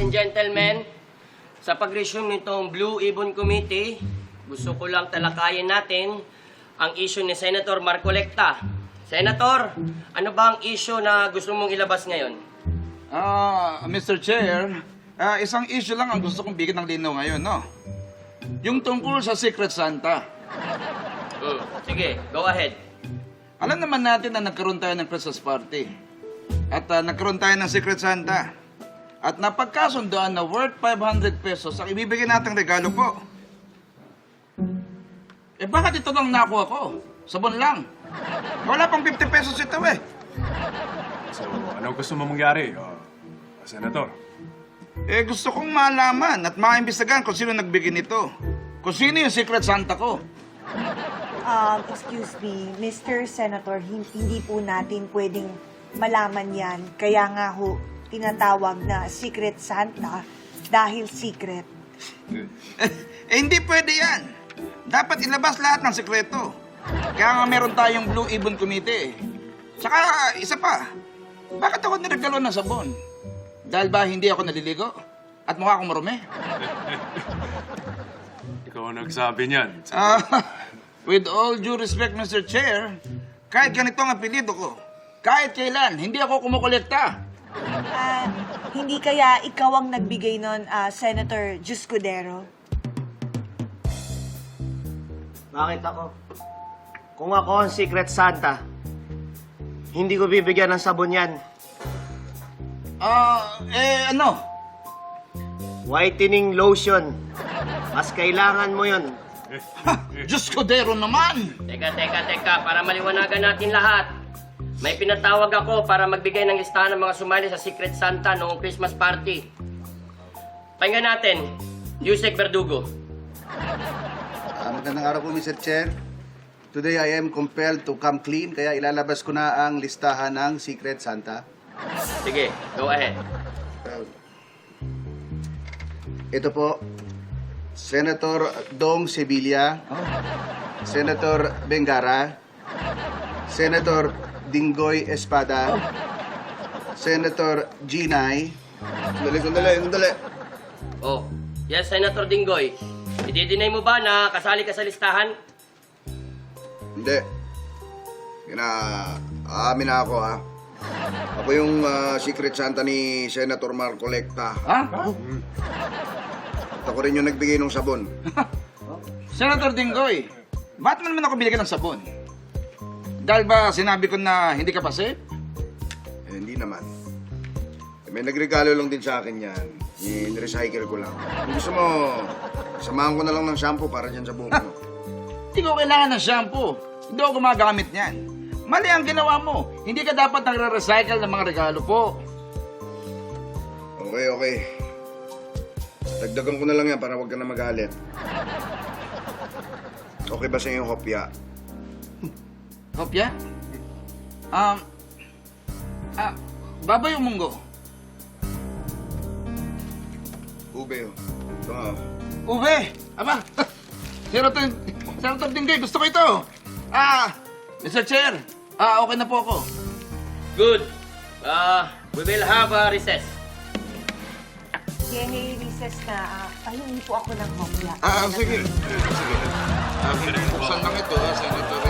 and gentlemen, sa pag-resume nitong Blue Ribbon Committee, gusto ko lang talakayin natin ang issue ni Senator Marcolecta. Senator, ano ba ang issue na gusto mong ilabas ngayon? Mr. Chair, isang issue lang ang gusto kong bigyan ng linaw ngayon, no? Yung tungkol sa Secret Santa. Sige, go ahead. Alam naman natin na nagkaroon tayo ng Christmas party. At nagkaroon tayo ng Secret Santa. At napagkasundoan na worth 500 pesos ang ibibigay nating regalo po. Eh bakit ito lang nakuha ko? Sabon lang. Wala pang 50 pesos ito eh. So, ano gusto mo mangyari, Senator? Eh gusto kong malaman at maimbestigahan kung sino nagbigay nito. Kung sino yung Secret Santa ko. Excuse me, Mr. Senator, hindi po natin pwedeng malaman yan. Kaya nga ho, tinatawag na Secret Santa dahil secret. Hindi pwede yan. Dapat ilabas lahat ng sekreto. Kaya nga meron tayong Blue Ribbon Committee. Tsaka isa pa, bakit ako niregalo ng sabon? Dahil ba hindi ako naliligo? At mukha akong marumi? Ikaw ang nagsabi niyan. With all due respect, Mr. Chair, kahit ganito ang apelido ko, kahit kailan, hindi ako kumukolekta. Hindi kaya ikaw ang nagbigay nun, Senator Juscudero? Bakit ako? Kung ako ang Secret Santa, hindi ko bibigyan ng sabon yan. Ano? Whitening lotion. Mas kailangan mo yun. Diyos ko, Dero naman! Teka, para maliwanagan natin lahat. May pinatawag ako para magbigay ng listahan ng mga sumali sa Secret Santa noong Christmas party. Pakinggan natin, Yusek Verdugo. Magandang araw po, Mr. Chair. Today I am compelled to come clean, kaya ilalabas ko na ang listahan ng Secret Santa. Sige, go ahead. Ito po, Senator Dong Sevilla, Senator Bengara, Senator Dinggoy Espada, Senator Ginay. Sandali. Oh, yes, Senator Dinggoy. I-deny mo ba na kasali ka sa listahan? Hindi. Aamin na ako, ha. Ako yung Secret Santa ni Senator Marcolecta. Ha? At ako rin yung nagbigay ng sabon. Senator Dinggoy, ba't mo naman ako binigyan ng sabon? Dahil ba sinabi ko na hindi ka pa safe? Hindi naman. May nagregalo lang din sa akin yan. I-recycle ko lang. Kung gusto mo, samahan ko na lang ng shampoo para dyan sa buhok mo. Hindi ko kailangan ng shampoo. Hindi ako gumagamit niyan. Mali ang ginawa mo. Hindi ka dapat nagre-recycle ng mga regalo po. Okay. Dagdagan ko na lang yan para wag ka na magalit. Okay ba sa iyo yung hopya? Kopya? Baboy o munggo? Ube, oh. Ito nga, oh. Ube! Aba! Senator Dinggoy, gusto ko ito! Mr. Chair, okay na po ako. Good. We will have a recess. Yehey, recess na. Pahingi po ako ng hopya. Sige. Buksan lang ito, Senator.